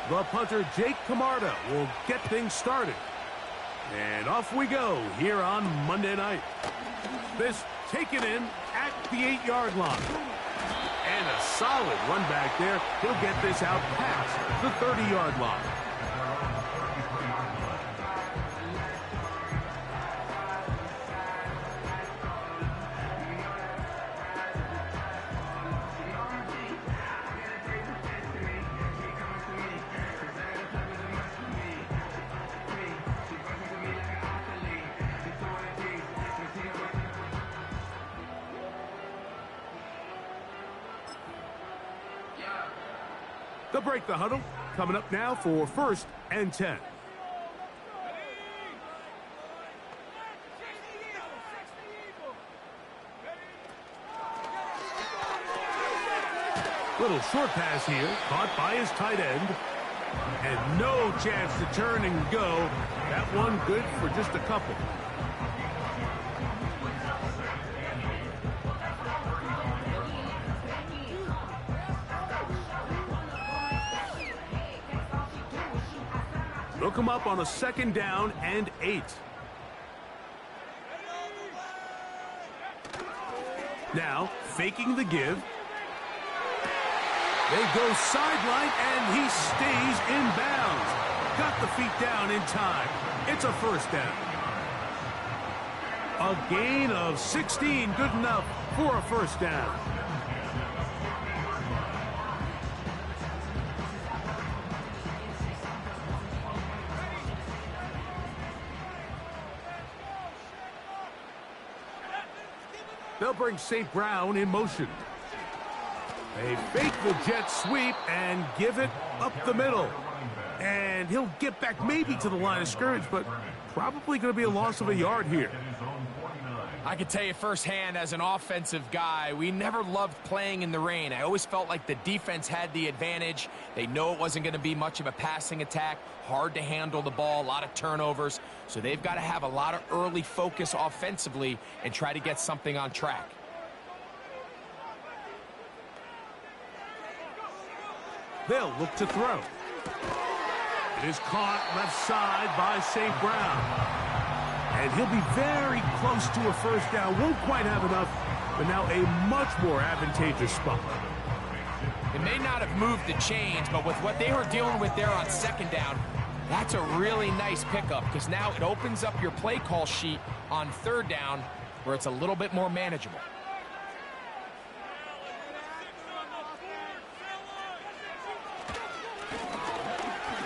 The punter, Jake Camarda, will get things started. And off we go here on Monday night. This taken in at the 8-yard line. And a solid run back there. He'll get this out past the 30-yard line. They'll break the huddle. Coming up now for 1st and 10. Little short pass here, caught by his tight end. And no chance to turn and go. That one good for just a couple. They'll come up on a 2nd down and 8. Now, faking the give. They go sideline, and he stays in bounds. Got the feet down in time. It's a 1st down. A gain of 16, good enough for a 1st down. They'll bring St. Brown in motion. They fake the jet sweep and give it up the middle. And he'll get back maybe to the line of scrimmage, but probably going to be a loss of a yard here. I can tell you firsthand as an offensive guy, we never loved playing in the rain. I always felt like the defense had the advantage. They know it wasn't going to be much of a passing attack, hard to handle the ball, a lot of turnovers. So they've got to have a lot of early focus offensively and try to get something on track. They'll look to throw. It is caught left side by St. Brown. And he'll be very close to a 1st down. Won't quite have enough, but now a much more advantageous spot. It may not have moved the chains, but with what they were dealing with there on 2nd down, that's a really nice pickup because now it opens up your play call sheet on 3rd down where it's a little bit more manageable.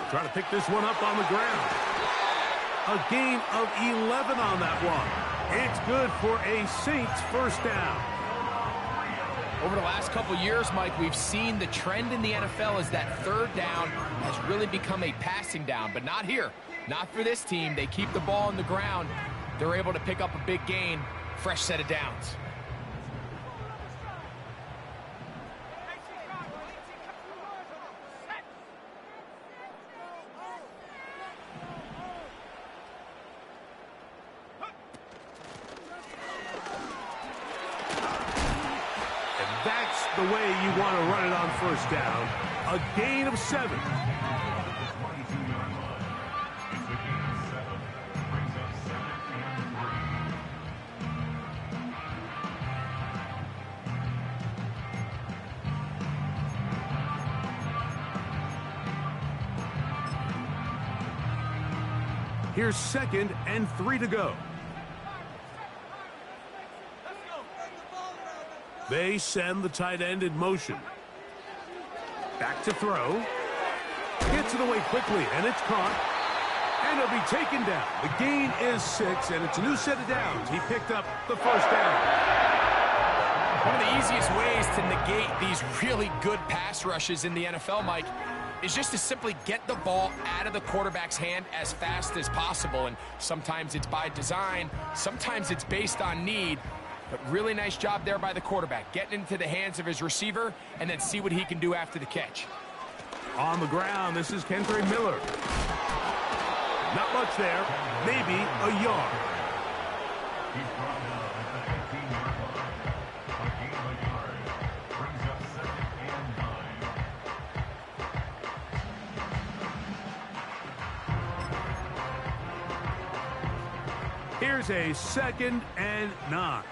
Trying to pick this one up on the ground. A gain of 11 on that one. It's good for a Saints 1st down. Over the last couple years, Mike, we've seen the trend in the NFL is that 3rd down has really become a passing down, but not here. Not for this team. They keep the ball on the ground. They're able to pick up a big gain. Fresh set of downs. The way you want to run it on 1st down. A gain of 7. Here's 2nd and 3 to go. They send the tight end in motion. Back to throw. Gets it away quickly, and it's caught. And it'll be taken down. The gain is 6, and it's a new set of downs. He picked up the 1st down. One of the easiest ways to negate these really good pass rushes in the NFL, Mike, is just to simply get the ball out of the quarterback's hand as fast as possible. And sometimes it's by design, sometimes it's based on need. But really nice job there by the quarterback, getting into the hands of his receiver and then see what he can do after the catch. On the ground, this is Kendra Miller. Not much there, maybe a yard. Here's a 2nd and 9.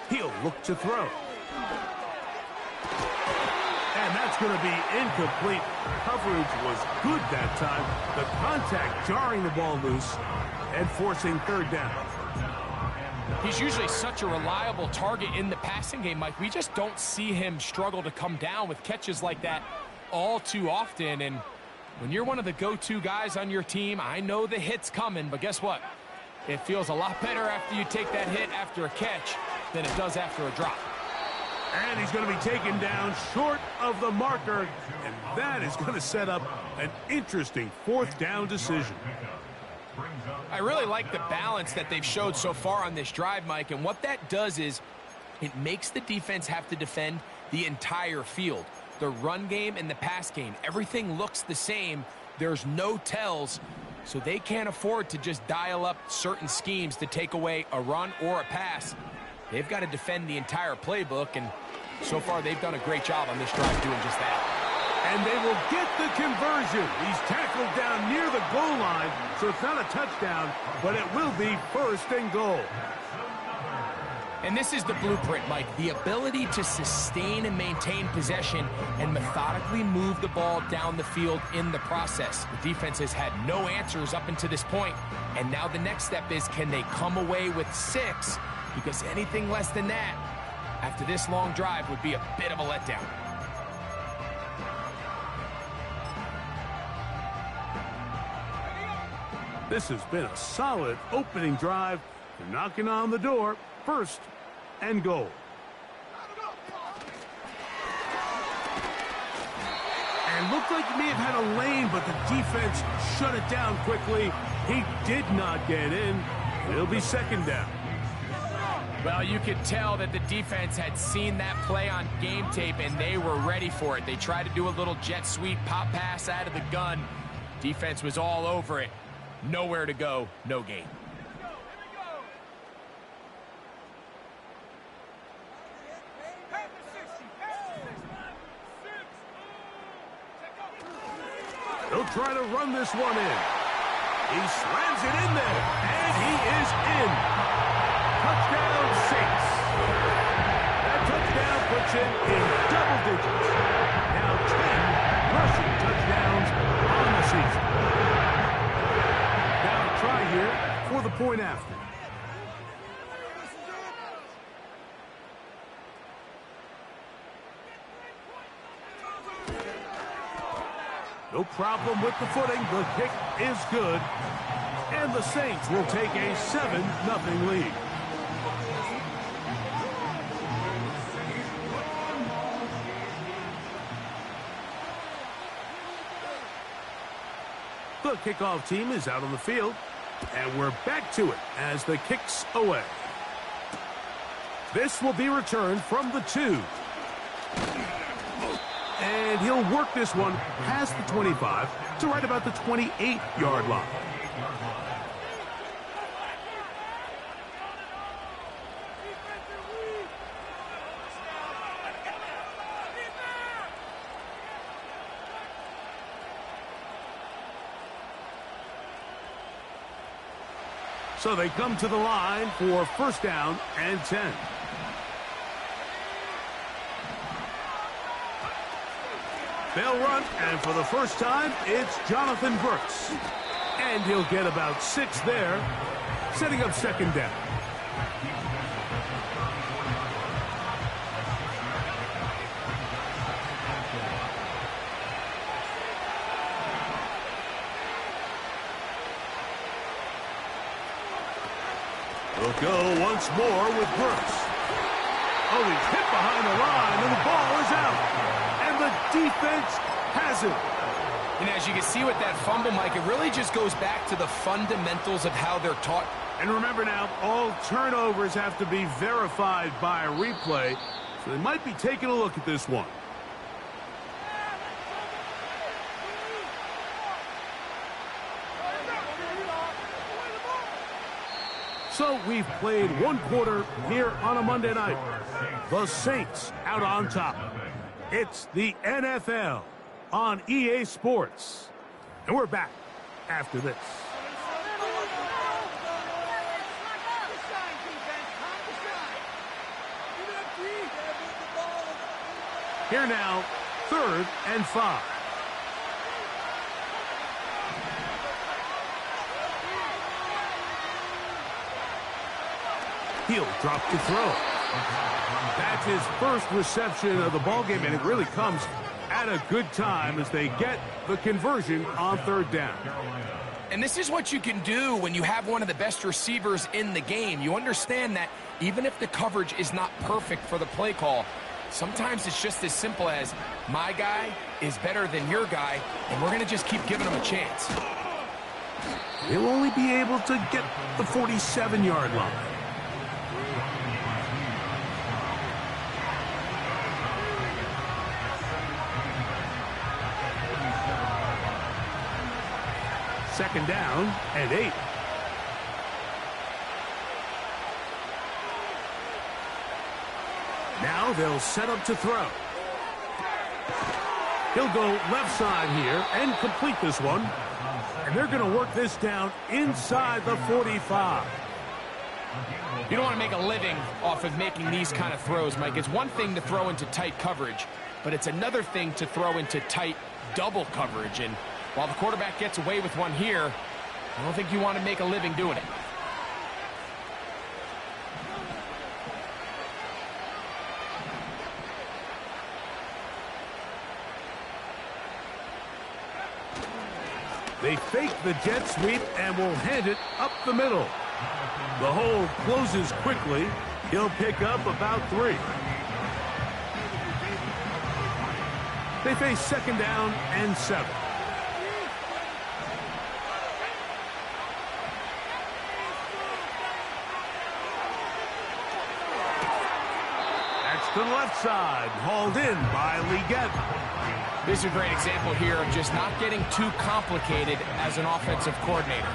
He'll look to throw. And that's going to be incomplete. Coverage was good that time. The contact jarring the ball loose and forcing 3rd down. He's usually such a reliable target in the passing game, Mike. We just don't see him struggle to come down with catches like that all too often. And when you're one of the go-to guys on your team, I know the hit's coming, but guess what? It feels a lot better after you take that hit after a catch than it does after a drop. And he's going to be taken down short of the marker, and that is going to set up an interesting 4th down decision. I really like the balance that they've showed so far on this drive, Mike, and what that does is it makes the defense have to defend the entire field. The run game and the pass game, everything looks the same. There's no tells, so they can't afford to just dial up certain schemes to take away a run or a pass. They've got to defend the entire playbook, and so far they've done a great job on this drive doing just that. And they will get the conversion. He's tackled down near the goal line, so it's not a touchdown, but it will be 1st and goal. And this is the blueprint, Mike. The ability to sustain and maintain possession and methodically move the ball down the field in the process. The defense has had no answers up until this point, and now the next step is, can they come away with 6? Because anything less than that, after this long drive, would be a bit of a letdown. This has been a solid opening drive. They're knocking on the door. 1st and goal. And looked like he may have had a lane, but the defense shut it down quickly. He did not get in. It'll be 2nd down. Well, you could tell that the defense had seen that play on game tape, and they were ready for it. They tried to do a little jet sweep pop pass out of the gun. Defense was all over it. Nowhere to go, no gain. He'll try to run this one in. He slams it in there, and he is in. Touchdown Saints. That touchdown puts him in double digits. Now 10 rushing touchdowns on the season. Now a try here for the point after. No problem with the footing. The kick is good. And the Saints will take a 7-0 lead. The kickoff team is out on the field. And we're back to it as the kick's away. This will be returned from the 2. And he'll work this one past the 25 to right about the 28-yard line. So they come to the line for 1st down and 10. They'll run, and for the first time, it's Jonathan Brooks. And he'll get about 6 there, setting up 2nd down. We'll go once more with Brooks. Oh, he's hit behind the line, and the ball is out. And the defense has it. And as you can see with that fumble, Mike, it really just goes back to the fundamentals of how they're taught. And remember now, all turnovers have to be verified by a replay, so they might be taking a look at this one. So we've played one quarter here on a Monday night. The Saints out on top. It's the NFL on EA Sports. And we're back after this. Here now, 3rd and 5. He'll drop to throw. That's his first reception of the ballgame, and it really comes at a good time as they get the conversion on 3rd down. And this is what you can do when you have one of the best receivers in the game. You understand that even if the coverage is not perfect for the play call, sometimes it's just as simple as my guy is better than your guy, and we're going to just keep giving him a chance. He'll only be able to get the 47-yard line. Second down and 8. Now they'll set up to throw. He'll go left side here and complete this one. And they're going to work this down inside the 45. You don't want to make a living off of making these kind of throws, Mike. It's one thing to throw into tight coverage, but it's another thing to throw into tight double coverage. And while the quarterback gets away with one here, I don't think you want to make a living doing it. They fake the jet sweep and will hand it up the middle. The hole closes quickly. He'll pick up about 3. They face second down and 7. That's to the left side, hauled in by Leggett. This is a great example here of just not getting too complicated as an offensive coordinator.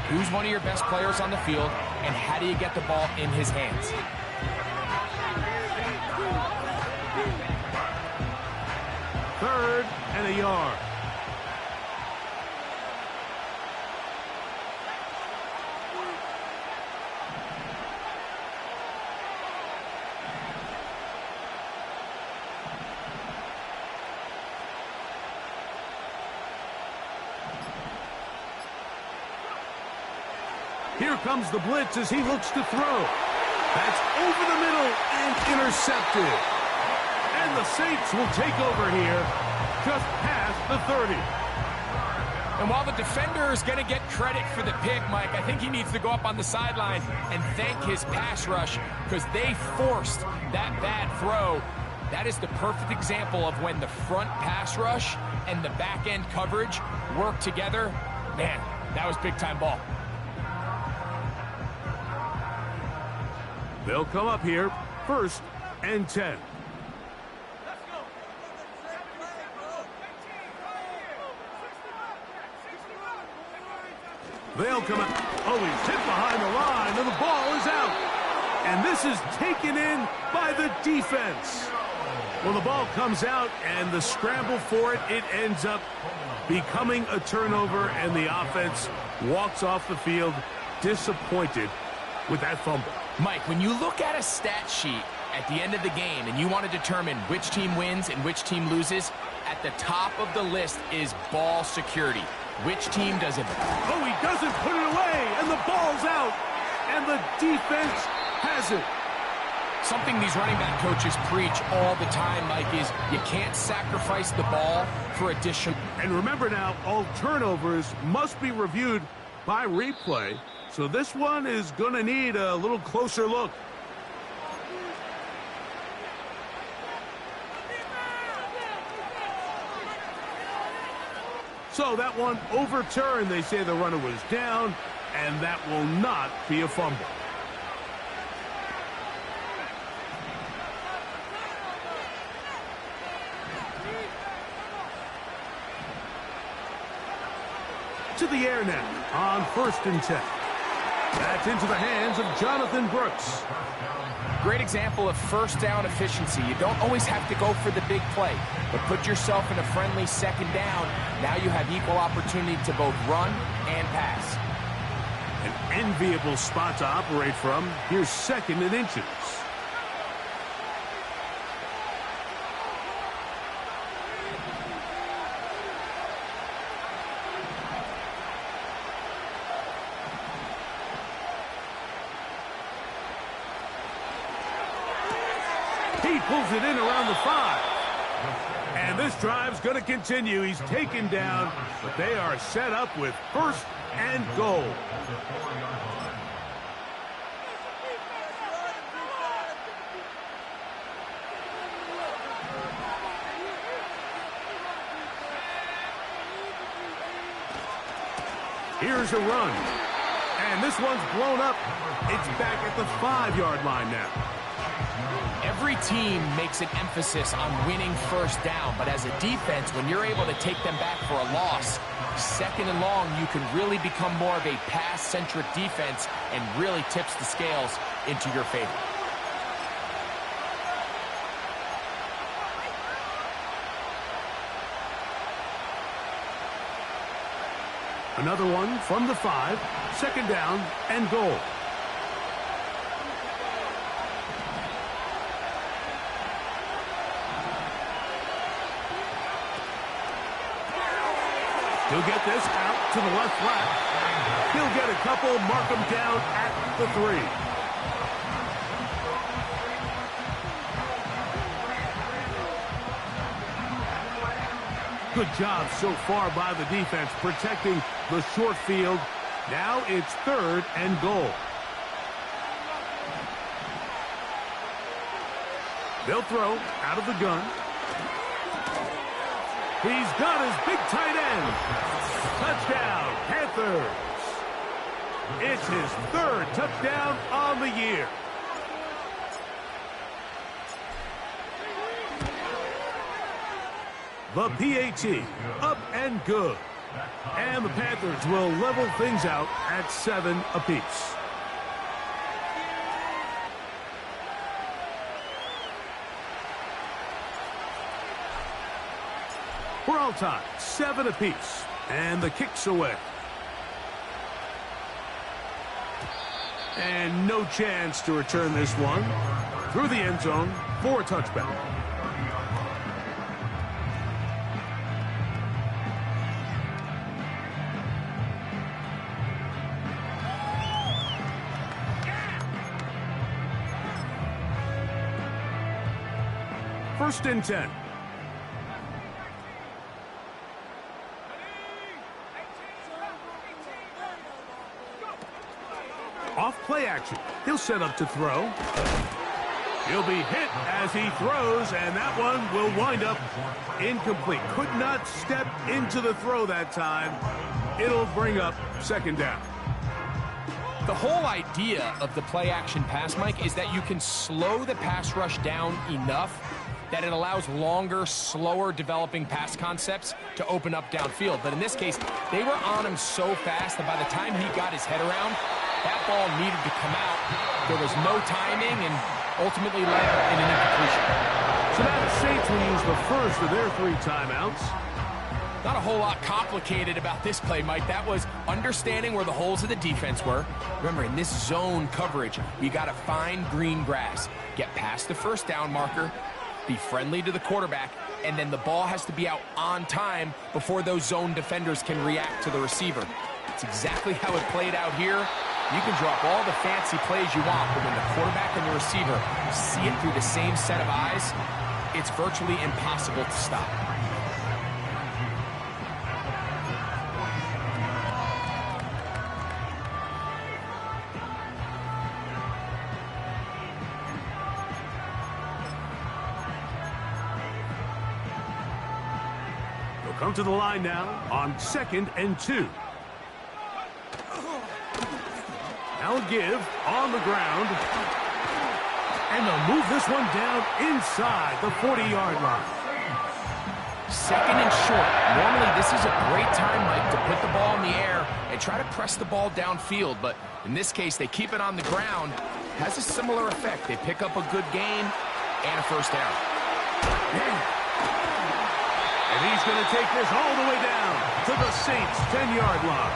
Who's one of your best players on the field, and how do you get the ball in his hands? Third and a yard. Here comes the blitz as he looks to throw. That's over the middle and intercepted. And the Saints will take over here just past the 30. And while the defender is going to get credit for the pick, Mike, I think he needs to go up on the sideline and thank his pass rush because they forced that bad throw. That is the perfect example of when the front pass rush and the back end coverage work together. Man, that was big-time ball. They'll come up here, 1st and 10. They'll come up. Oh, he's hit behind the line, and the ball is out. And this is taken in by the defense. Well, the ball comes out, and the scramble for it, it ends up becoming a turnover, and the offense walks off the field disappointed with that fumble. Mike, when you look at a stat sheet at the end of the game and you want to determine which team wins and which team loses, at the top of the list is ball security. Which team does it? Oh, he doesn't put it away, and the ball's out, and the defense has it. Something these running back coaches preach all the time, Mike, is you can't sacrifice the ball for additional. And remember now, all turnovers must be reviewed by replay. So this one is going to need a little closer look. So that one overturned. They say the runner was down, and that will not be a fumble. To the air now on 1st and 10. That's into the hands of Jonathan Brooks. Great example of first down efficiency. You don't always have to go for the big play, but put yourself in a friendly second down. Now you have equal opportunity to both run and pass. An enviable spot to operate from. Here's second and inches. He pulls it in around the 5. And this drive's going to continue. He's taken down, but they are set up with first and goal. Here's a run. And this one's blown up. It's back at the 5-yard line now. Every team makes an emphasis on winning first down, but as a defense, when you're able to take them back for a loss, second and long, you can really become more of a pass-centric defense and really tips the scales into your favor. Another one from the 5, second down and goal. He'll get this out to the left flat. He'll get a couple, mark him down at the 3. Good job so far by the defense protecting the short field. Now it's third and goal. They'll throw out of the gun. He's got his big tight end. Touchdown, Panthers. It's his third touchdown on the year. The PAT, up and good. And the Panthers will level things out at 7 apiece. We're all tied, 7 apiece, and the kick's away. And no chance to return this one. Through the end zone for a touchback. First and 10. Off play action. He'll set up to throw. He'll be hit as he throws, and that one will wind up incomplete. Could not step into the throw that time. It'll bring up second down. The whole idea of the play action pass, Mike, is that you can slow the pass rush down enough that it allows longer, slower developing pass concepts to open up downfield. But in this case, they were on him so fast that by the time he got his head around, that ball needed to come out. There was no timing and ultimately led in an incompletion. So now the Saints will use the first of their 3 timeouts. Not a whole lot complicated about this play, Mike. That was understanding where the holes of the defense were. Remember, in this zone coverage, you got to find green grass, get past the first down marker, be friendly to the quarterback, and then the ball has to be out on time before those zone defenders can react to the receiver. It's exactly how it played out here. You can drop all the fancy plays you want, but when the quarterback and the receiver see it through the same set of eyes, it's virtually impossible to stop. They'll come to the line now on 2nd and 2. Now a give on the ground. And they'll move this one down inside the 40-yard line. 2nd and short. Normally, this is a great time, Mike, to put the ball in the air and try to press the ball downfield. But in this case, they keep it on the ground. Has a similar effect. They pick up a good gain and a first down. And he's going to take this all the way down to the Saints' 10-yard line.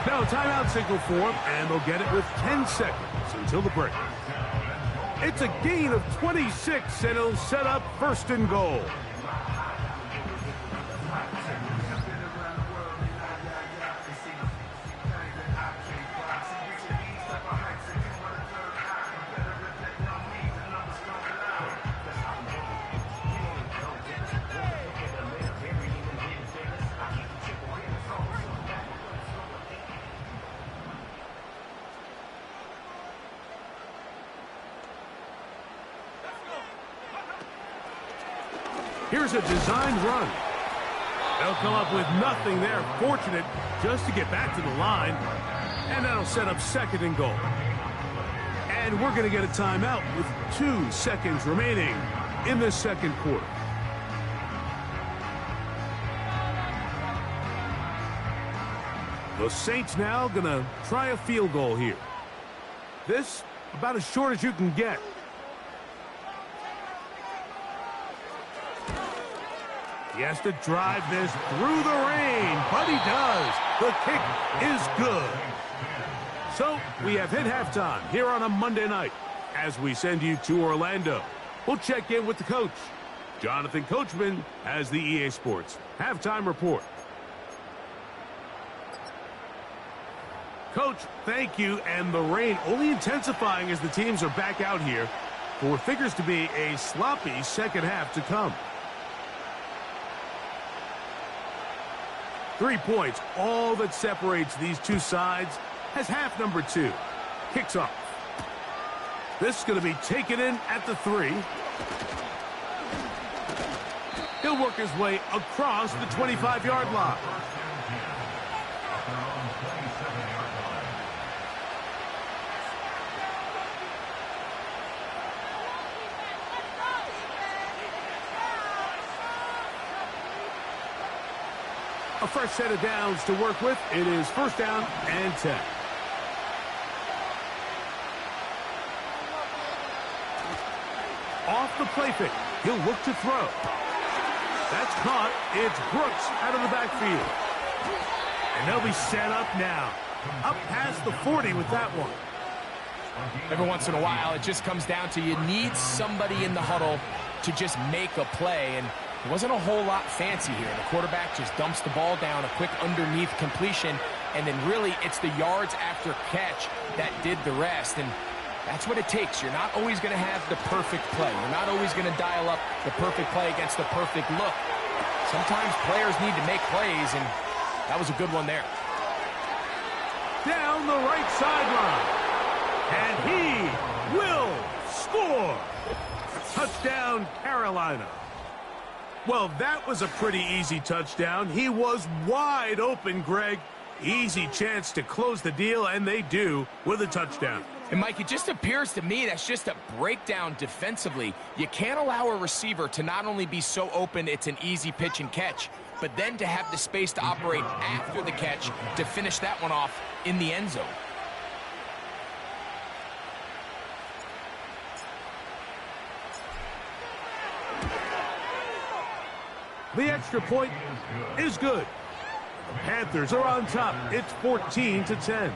Now, timeout signal for him, and they'll get it with 10 seconds until the break. It's a gain of 26, and it'll set up 1st and goal. Here's a designed run. They'll come up with nothing there. Fortunate just to get back to the line. And that'll set up 2nd and goal. And we're going to get a timeout with 2 seconds remaining in the 2nd quarter. The Saints now going to try a field goal here. This about as short as you can get. He has to drive this through the rain, but he does. The kick is good. So we have hit halftime here on a Monday night as we send you to Orlando. We'll check in with the coach. Jonathan Coachman has the EA Sports halftime report. Coach, thank you. And the rain only intensifying as the teams are back out here for what figures to be a sloppy second half to come. 3 points, all that separates these two sides, as half number 2 kicks off. This is going to be taken in at the 3. He'll work his way across the 25-yard line. A fresh set of downs to work with. It is 1st down and 10. Off the play fake. He'll look to throw. That's caught. It's Brooks out of the backfield. And they'll be set up now. Up past the 40 with that one. Every once in a while, it just comes down to you need somebody in the huddle to just make a play. And it wasn't a whole lot fancy here. The quarterback just dumps the ball down, a quick underneath completion, and then really it's the yards after catch that did the rest. And that's what it takes. You're not always going to have the perfect play. You're not always going to dial up the perfect play against the perfect look. Sometimes players need to make plays, and that was a good one there. Down the right sideline. And he will score. Touchdown, Carolina. Well, that was a pretty easy touchdown. He was wide open, Greg. Easy chance to close the deal, and they do with a touchdown. And, Mike, it just appears to me that's just a breakdown defensively. You can't allow a receiver to not only be so open it's an easy pitch and catch, but then to have the space to operate after the catch to finish that one off in the end zone. The extra point is good. The Panthers are on top. It's 14-10.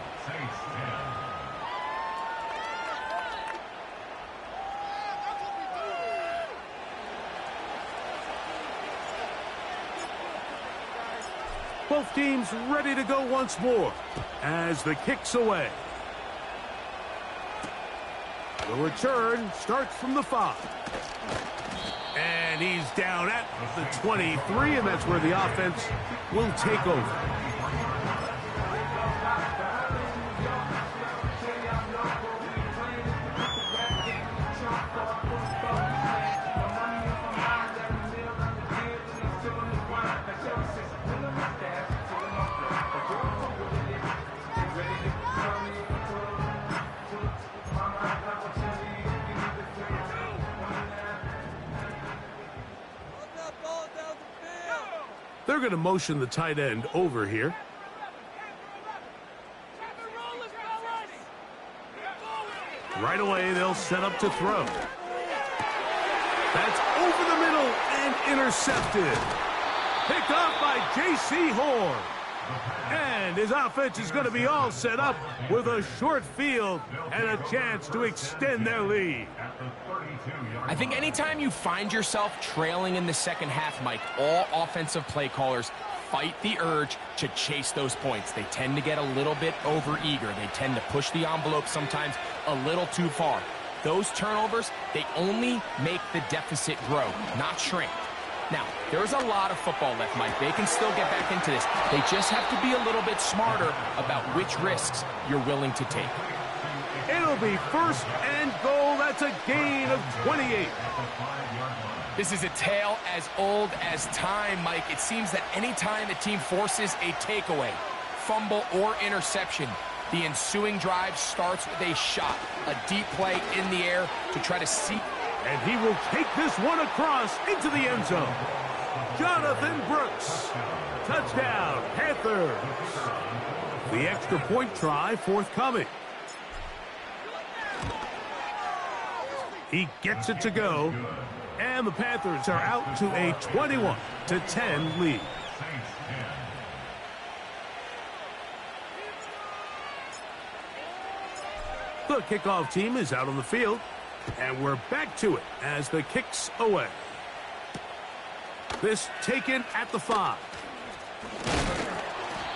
Both teams ready to go once more as the kick's away. The return starts from the 5. And he's down at the 23, and that's where the offense will take over. They're going to motion the tight end over here. Right away, they'll set up to throw. That's over the middle and intercepted. Picked off by J.C. Horn. And his offense is going to be all set up with a short field and a chance to extend their lead. I think anytime you find yourself trailing in the second half, Mike, all offensive play callers fight the urge to chase those points. They tend to get a little bit overeager. They tend to push the envelope sometimes a little too far. Those turnovers, they only make the deficit grow, not shrink. Now, there's a lot of football left, Mike. They can still get back into this. They just have to be a little bit smarter about which risks you're willing to take. It'll be first and goal. That's a gain of 28. This is a tale as old as time, Mike. It seems that anytime a team forces a takeaway, fumble, or interception, the ensuing drive starts with a shot, a deep play in the air to try to seek. And he will take this one across into the end zone. Jonathan Brooks. Touchdown, Panthers. The extra point try forthcoming. He gets it to go. And the Panthers are out to a 21-10 lead. The kickoff team is out on the field. And we're back to it as the kick's away. This taken at the 5.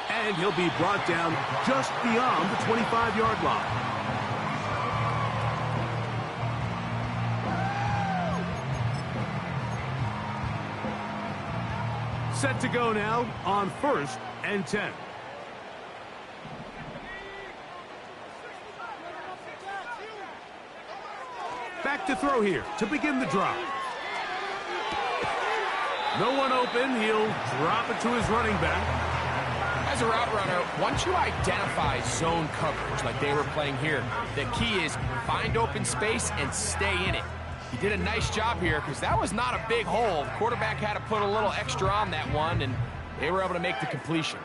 And he'll be brought down just beyond the 25-yard line. Set to go now on 1st and 10. Back to throw here to begin the drive. No one open. He'll drop it to his running back. As a route runner, once you identify zone coverage like they were playing here, the key is find open space and stay in it. He did a nice job here because that was not a big hole. The quarterback had to put a little extra on that one, and they were able to make the completion.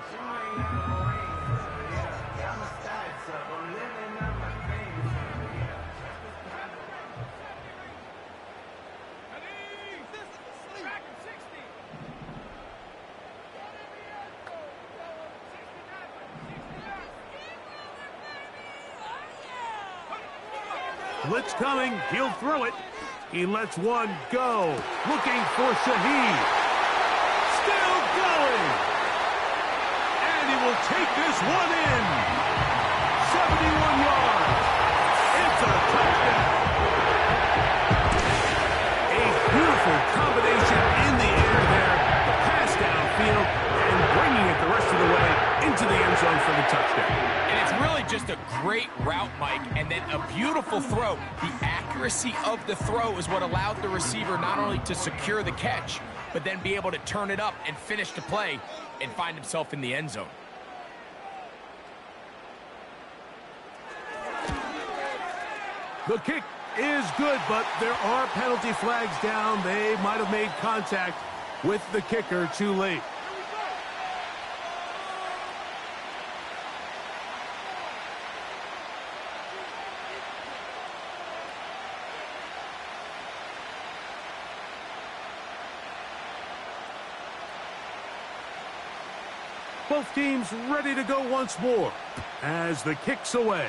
Blitz coming. He'll throw it. He lets one go. Looking for Shaheed. Still going. And he will take this one in. 71 yards. It's a touchdown. A beautiful combination in the air there. The pass downfield and bringing it the rest of the way into the end zone for the touchdown. And it's really just a great route, Mike, and then a beautiful throw. The accuracy of the throw is what allowed the receiver not only to secure the catch, but then be able to turn it up and finish the play and find himself in the end zone. The kick is good, but there are penalty flags down. They might have made contact with the kicker too late. Both teams ready to go once more as the kick's away.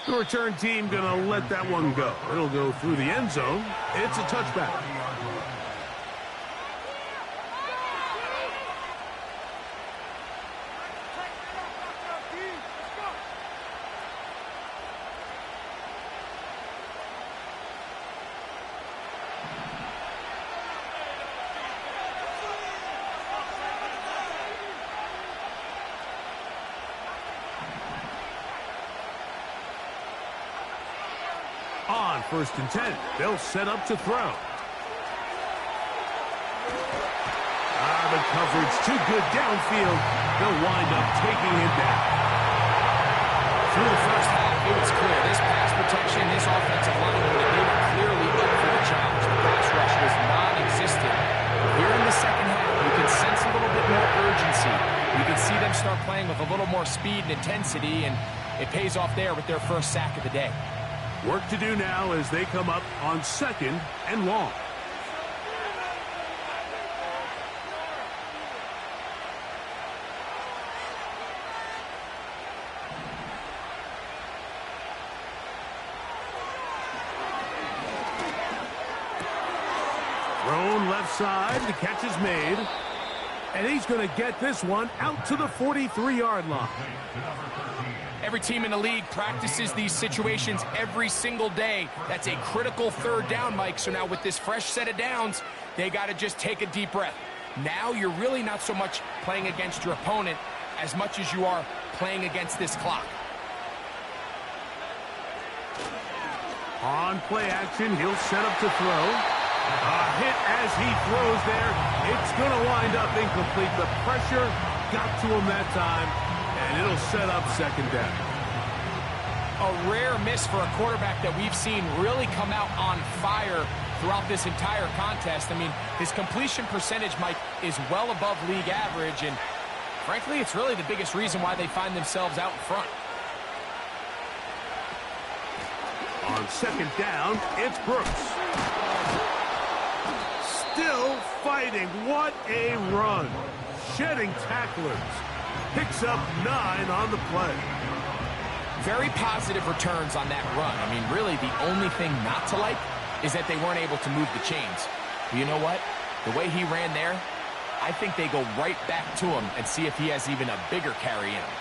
The return team going to let that one go. It'll go through the end zone. It's a touchback. On 1st and 10, they'll set up to throw. The coverage too good downfield. They'll wind up taking it down. Through the first half, it was clear this pass protection, this offensive line, they were clearly up for the challenge. The pass rush was non-existent. Here in the speed and intensity, and it pays off there with their first sack of the day. Work to do now as they come up on 2nd and long. Thrown left side, the catch is made. And he's going to get this one out to the 43-yard line. Every team in the league practices these situations every single day. That's a critical 3rd down, Mike. So now with this fresh set of downs, they got to just take a deep breath. Now you're really not so much playing against your opponent as much as you are playing against this clock. On play action, he'll set up to throw. A hit as he throws there. It's going to wind up incomplete. The pressure got to him that time, and it'll set up 2nd down. A rare miss for a quarterback that we've seen really come out on fire throughout this entire contest. I mean, his completion percentage, Mike, is well above league average, and frankly, it's really the biggest reason why they find themselves out in front. On 2nd down, it's Brooks. Still fighting. What a run. Shedding tacklers. Picks up 9 on the play. Very positive returns on that run. I mean, really, the only thing not to like is that they weren't able to move the chains. But you know what? The way he ran there, I think they go right back to him and see if he has even a bigger carry in him.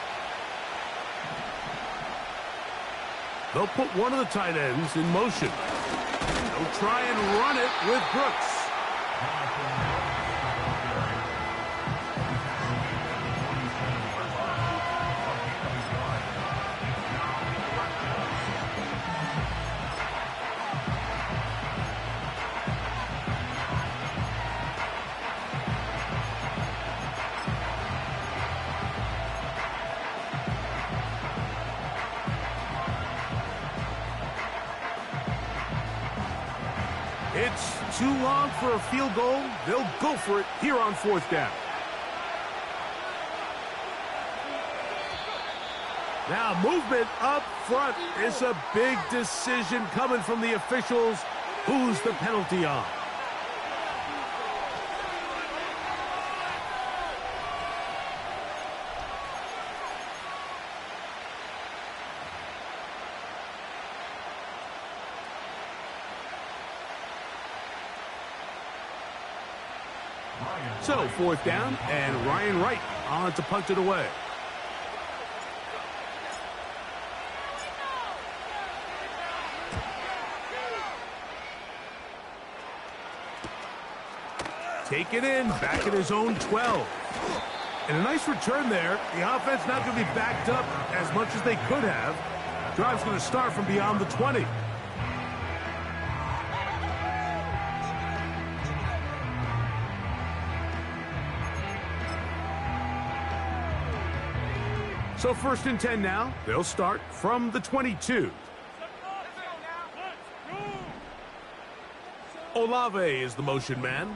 They'll put one of the tight ends in motion. They'll try and run it with Brooks. It's too long for a field goal. They'll go for it here on 4th down. Now movement up front is a big decision coming from the officials. Who's the penalty on? So 4th down, and Ryan Wright on to punt it away. Take it in, back at his own 12. And a nice return there. The offense not going to be backed up as much as they could have. Drive's going to start from beyond the 20. So 1st and 10 now. They'll start from the 22. Olave is the motion man.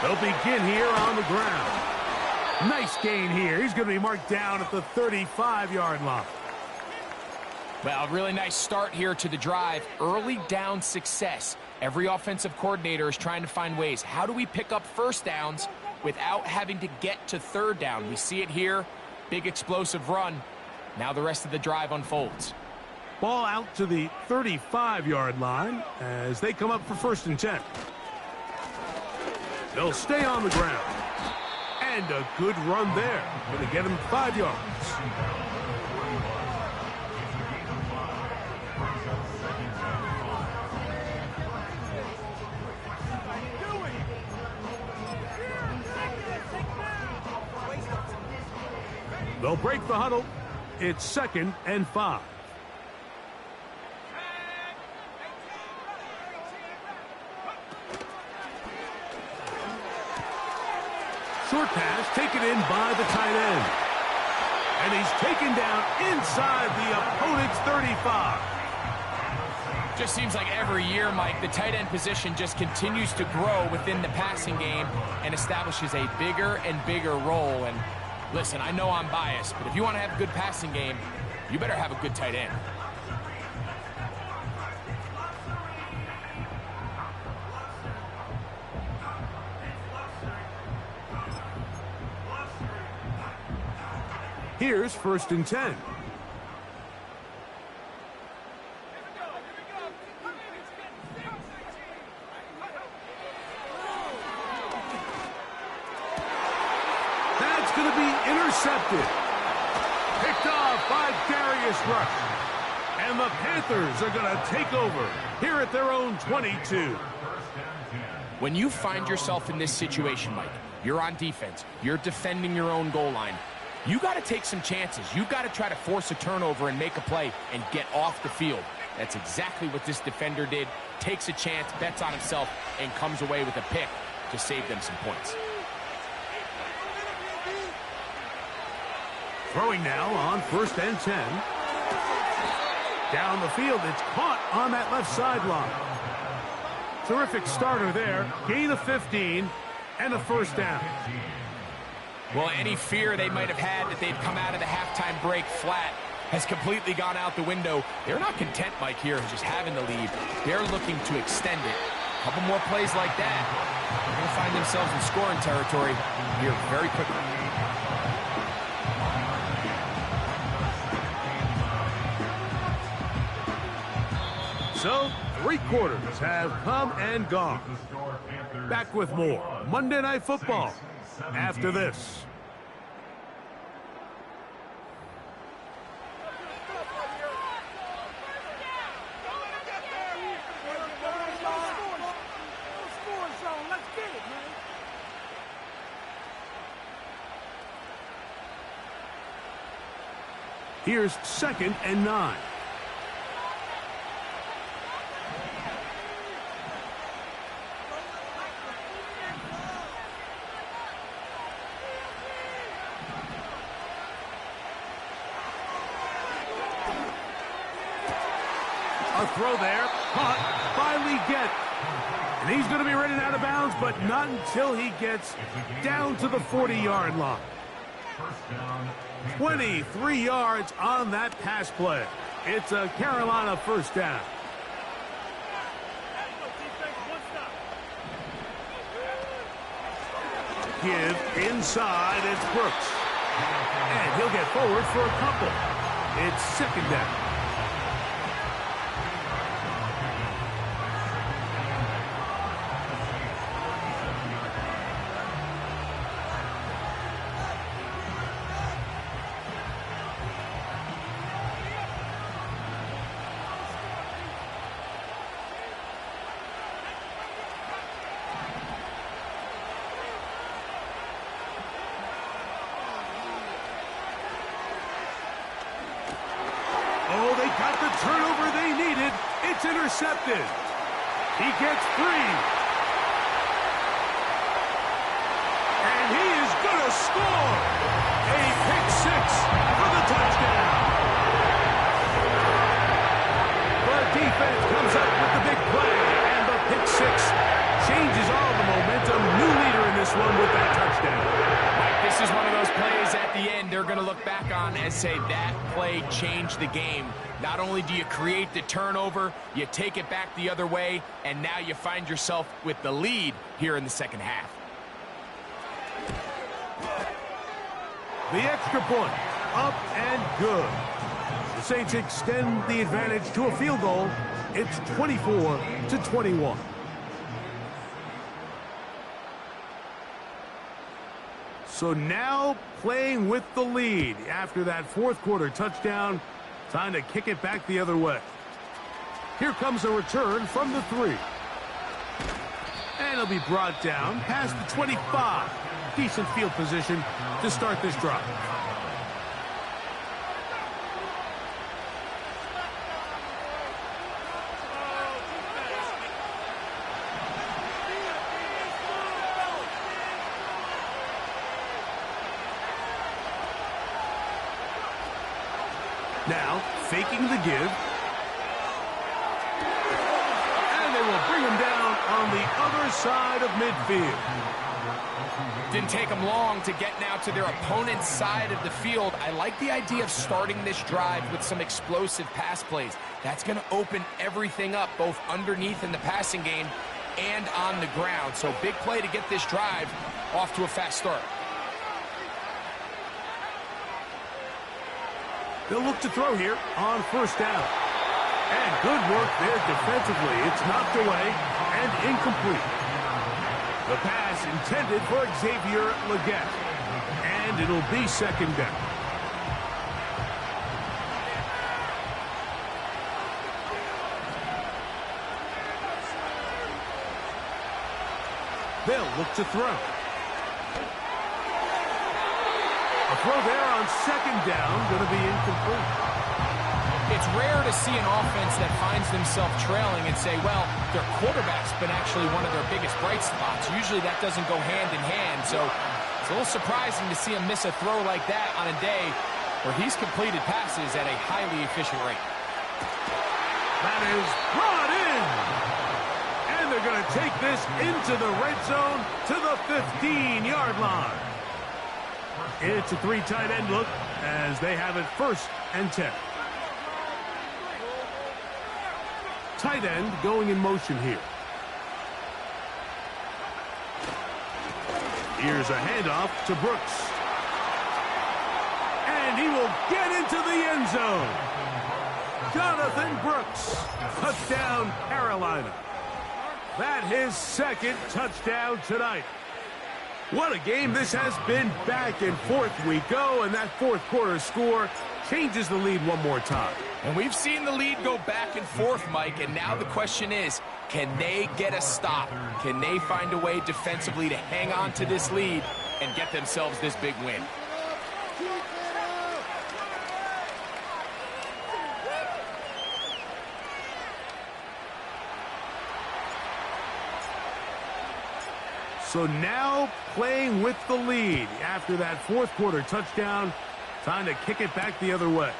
They'll begin here on the ground. Nice gain here. He's going to be marked down at the 35-yard line. Well, really nice start here to the drive. Early down success. Every offensive coordinator is trying to find ways. How do we pick up 1st downs without having to get to 3rd down? We see it here. Big explosive run. Now the rest of the drive unfolds. Ball out to the 35-yard line as they come up for 1st and 10. They'll stay on the ground. And a good run there. Going to get him 5 yards. They'll break the huddle. It's 2nd and 5. Short pass taken in by the tight end. And he's taken down inside the opponent's 35. Just seems like every year, Mike, the tight end position just continues to grow within the passing game and establishes a bigger and bigger role. And listen, I know I'm biased, but if you want to have a good passing game, you better have a good tight end. Here's 1st and 10. That's going to be intercepted. Picked off by Darius Rush. And the Panthers are going to take over here at their own 22. When you find yourself in this situation, Mike, you're on defense, you're defending your own goal line, you got to take some chances. You got to try to force a turnover and make a play and get off the field. That's exactly what this defender did. Takes a chance, bets on himself, and comes away with a pick to save them some points. Throwing now on 1st and 10. Down the field, it's caught on that left sideline. Terrific starter there. Gain of 15 and a 1st down. Well, any fear they might have had that they'd come out of the halftime break flat has completely gone out the window. They're not content, Mike, here just having the lead. They're looking to extend it. A couple more plays like that, they're going to find themselves in scoring territory here very quickly. So, 3 quarters have come and gone. Back with more Monday Night Football after this. Here's 2nd and 9. A throw there, caught by Leggett. And he's going to be running out of bounds, but not until he gets down to the 40-yard line. 23 yards on that pass play. It's a Carolina 1st down. Give inside, it's Brooks. And he'll get forward for a couple. It's 2nd down. Oh, they got the turnover they needed. It's intercepted. He gets free. And he is going to score. A pick 6 for the touchdown. The defense comes up with the big play. And the pick 6 changes all the momentum. New leader in this one with that touchdown. This is one of those plays at the end they're going to look back on and say that play changed the game. Not only do you create the turnover, you take it back the other way, and now you find yourself with the lead here in the 2nd half. The extra point, up and good. The Saints extend the advantage to a field goal. It's 24-21. So now playing with the lead after that 4th quarter touchdown. Time to kick it back the other way. Here comes a return from the 3. And it'll be brought down past the 25. Decent field position to start this drive. Now, faking the give. midfield. Didn't take them long to get now to their opponent's side of the field. I like the idea of starting this drive with some explosive pass plays. That's going to open everything up, both underneath in the passing game and on the ground. So big play to get this drive off to a fast start. They'll look to throw here on first down. And good work there defensively. It's knocked away and incomplete. The pass intended for Xavier Legette. And it'll be second down. They'll look to throw. A throw there on second down, going to be incomplete. It's rare to see an offense that finds themselves trailing and say, well, their quarterback's been actually one of their biggest bright spots. Usually that doesn't go hand in hand, so it's a little surprising to see him miss a throw like that on a day where he's completed passes at a highly efficient rate. That is brought in. And they're going to take this into the red zone to the 15-yard line. It's a three tight end look as they have it 1st and 10. Tight end going in motion here. Here's a handoff to Brooks. And he will get into the end zone. Jonathan Brooks. Touchdown, Carolina. That his 2nd touchdown tonight. What a game this has been. Back and forth we go, and that 4th quarter score changes the lead one more time. And we've seen the lead go back and forth, Mike, and now the question is, can they get a stop? Can they find a way defensively to hang on to this lead and get themselves this big win? So now playing with the lead after that 4th quarter touchdown, time to kick it back the other way.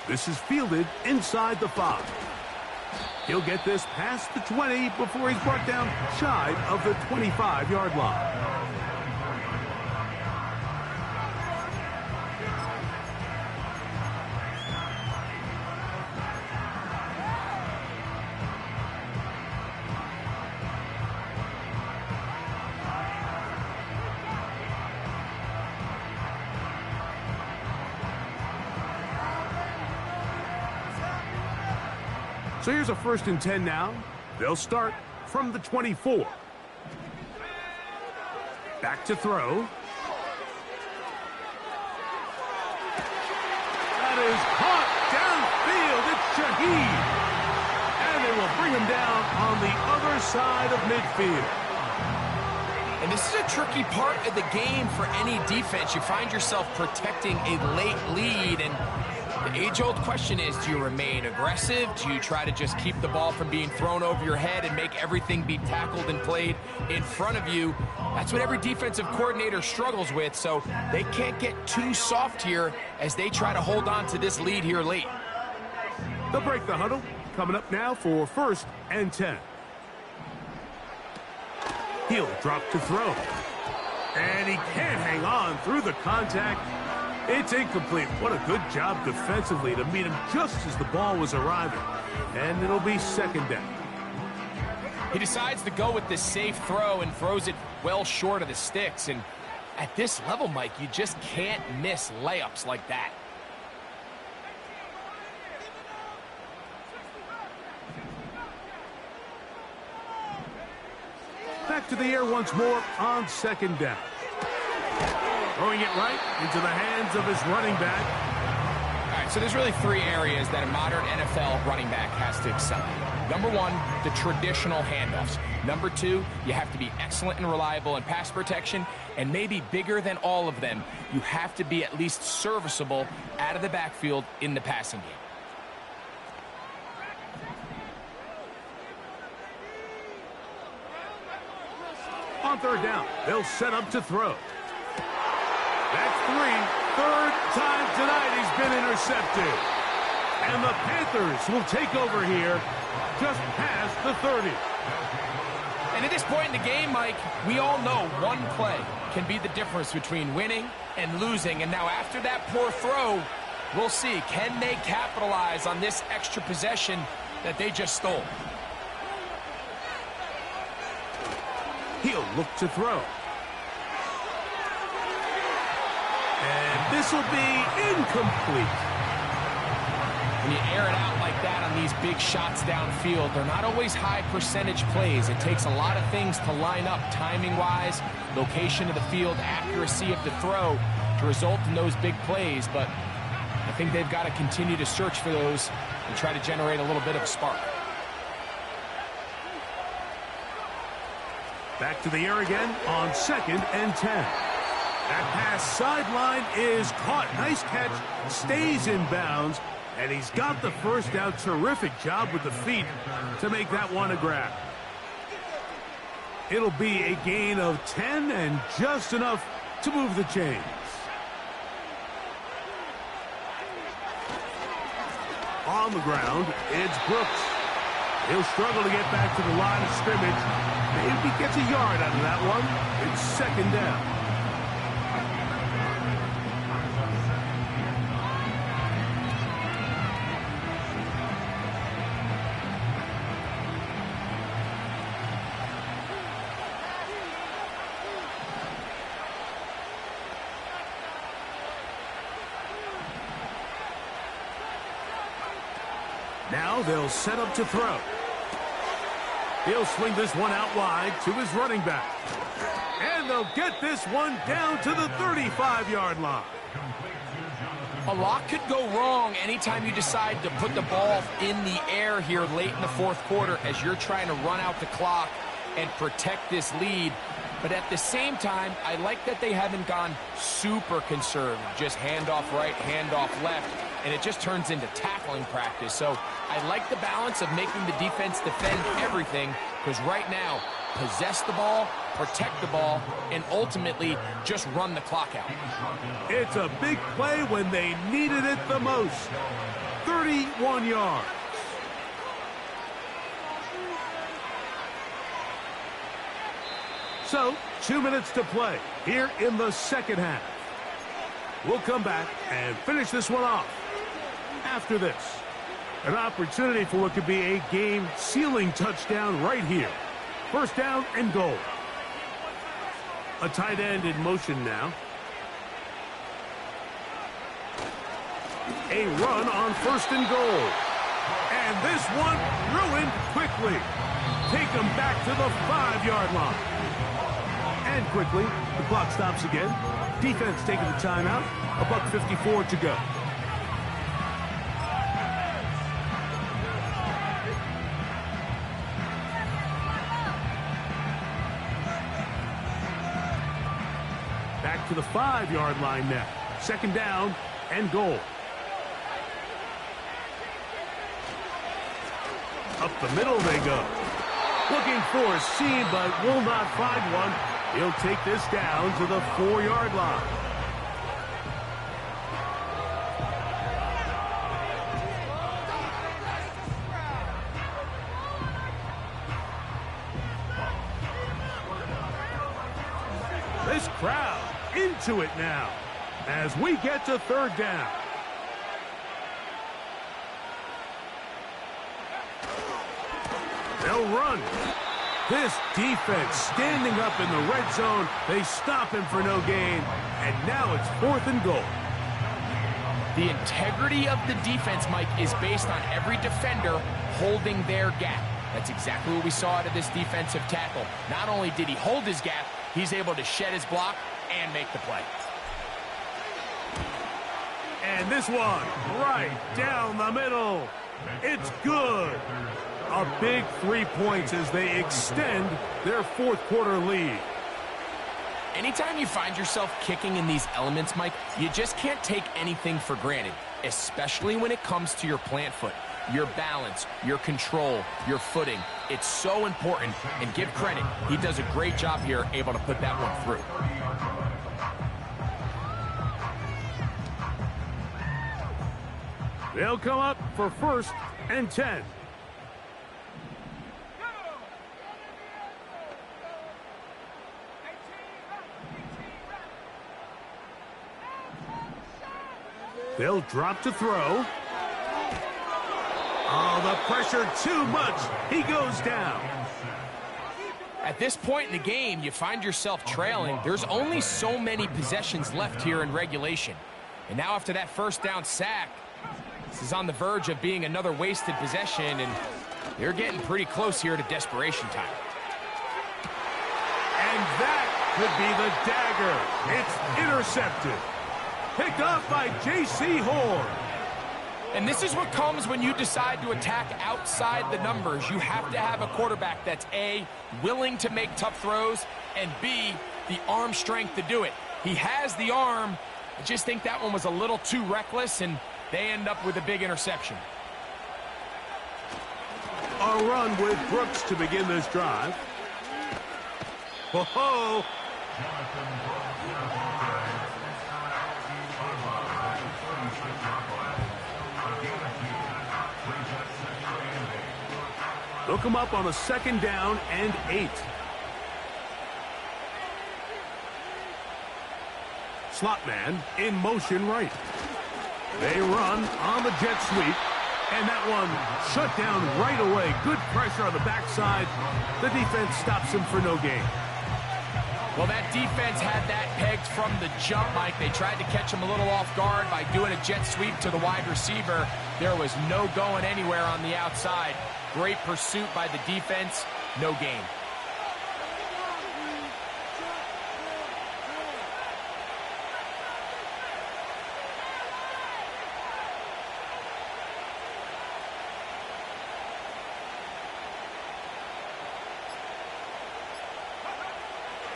This is fielded inside the 5. He'll get this past the 20 before he's brought down shy of the 25-yard line. So here's a 1st and 10 now. They'll start from the 24. Back to throw. That is caught downfield. It's Shaheed. And they will bring him down on the other side of midfield. And this is a tricky part of the game for any defense. You find yourself protecting a late lead, and the age-old question is, do you remain aggressive? Do you try to just keep the ball from being thrown over your head and make everything be tackled and played in front of you? That's what every defensive coordinator struggles with, so they can't get too soft here as they try to hold on to this lead here late. They'll break the huddle. Coming up now for 1st and 10. He'll drop to throw. And he can't hang on through the contact. It's incomplete. What a good job defensively to meet him just as the ball was arriving. And it'll be 2nd down. He decides to go with this safe throw and throws it well short of the sticks. And at this level, Mike, you just can't miss layups like that. Back to the air once more on 2nd down. Throwing it right into the hands of his running back. All right, so there's really 3 areas that a modern NFL running back has to excel in. Number 1, the traditional handoffs. Number 2, you have to be excellent and reliable in pass protection. And maybe bigger than all of them, you have to be at least serviceable out of the backfield in the passing game. On 3rd down, they'll set up to throw. That's 3. 3rd time tonight he's been intercepted. And the Panthers will take over here just past the 30. And in this point in the game, Mike, we all know one play can be the difference between winning and losing. And now after that poor throw, we'll see. Can they capitalize on this extra possession that they just stole? He'll look to throw. And this will be incomplete. When you air it out like that on these big shots downfield, they're not always high percentage plays. It takes a lot of things to line up timing-wise, location of the field, accuracy of the throw to result in those big plays. But I think they've got to continue to search for those and try to generate a little bit of a spark. Back to the air again on 2nd and 10. That pass sideline is caught. Nice catch. Stays in bounds. And he's got the first down. Terrific job with the feet to make that one a grab. It'll be a gain of 10 and just enough to move the chains. On the ground, it's Brooks. He'll struggle to get back to the line of scrimmage. Maybe he gets a yard out of that one. It's 2nd down. Now they'll set up to throw. He'll swing this one out wide to his running back. And they'll get this one down to the 35-yard line. A lot could go wrong anytime you decide to put the ball in the air here late in the 4th quarter as you're trying to run out the clock and protect this lead. But at the same time, I like that they haven't gone super conservative. Just handoff right, handoff left, and it just turns into tackling practice. So I like the balance of making the defense defend everything, because right now, possess the ball, protect the ball, and ultimately just run the clock out. It's a big play when they needed it the most. 31 yards. So, 2 minutes to play here in the 2nd half. We'll come back and finish this one off after this. An opportunity for what could be a game-sealing touchdown right here. 1st down and goal. A tight end in motion now. A run on 1st and goal. And this one ruined quickly. Take them back to the 5-yard line. And quickly, the clock stops again. Defense taking the timeout. $1:54 to go. Back to the 5-yard line now. 2nd down and goal. Up the middle they go. Looking for a seam, but will not find one. He'll take this down to the 4-yard line. This crowd into it now as we get to 3rd down. They'll run. This defense standing up in the red zone. They stop him for no gain. And now it's 4th and goal. The integrity of the defense, Mike, is based on every defender holding their gap. That's exactly what we saw out of this defensive tackle. Not only did he hold his gap, he's able to shed his block and make the play. And this one right down the middle. It's good. A big 3 points as they extend their 4th quarter lead. Anytime you find yourself kicking in these elements, Mike, you just can't take anything for granted, especially when it comes to your plant foot, your balance, your control, your footing. It's so important, and give credit. He does a great job here, able to put that one through. They'll come up for 1st and 10. They'll drop to throw. Oh, the pressure too much. He goes down. At this point in the game, you find yourself trailing. There's only so many possessions left here in regulation. And now after that first down sack, this is on the verge of being another wasted possession, and they're getting pretty close here to desperation time. And that could be the dagger. It's intercepted. Picked up by J.C. Horn. And this is what comes when you decide to attack outside the numbers. You have to have a quarterback that's A, willing to make tough throws, and B, the arm strength to do it. He has the arm. I just think that one was a little too reckless, and they end up with a big interception. A run with Brooks to begin this drive. Ho-ho! Look him up on a 2nd down and 8. Slot man in motion right. They run on the jet sweep, and that one shut down right away. Good pressure on the backside. The defense stops him for no gain. Well, that defense had that pegged from the jump, Mike. They tried to catch him a little off guard by doing a jet sweep to the wide receiver. There was no going anywhere on the outside. Great pursuit by the defense. No gain.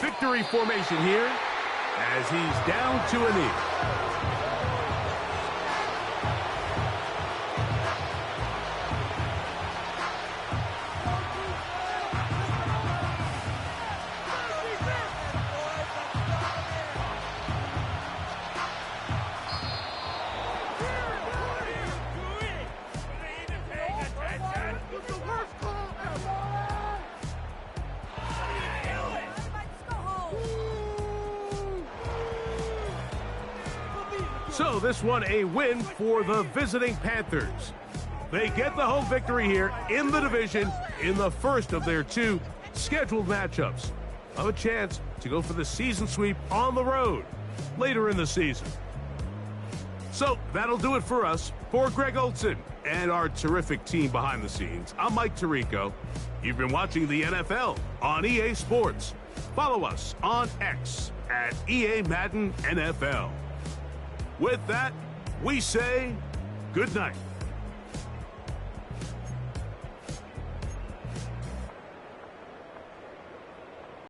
Victory formation here as he's down to a knee. So this one a win for the visiting Panthers. They get the home victory here in the division in the first of their 2 scheduled matchups. Have a chance to go for the season sweep on the road later in the season. So that'll do it for us. For Greg Olson and our terrific team behind the scenes, I'm Mike Tirico. You've been watching the NFL on EA Sports. Follow us on X at EA Madden NFL. With that, we say good night.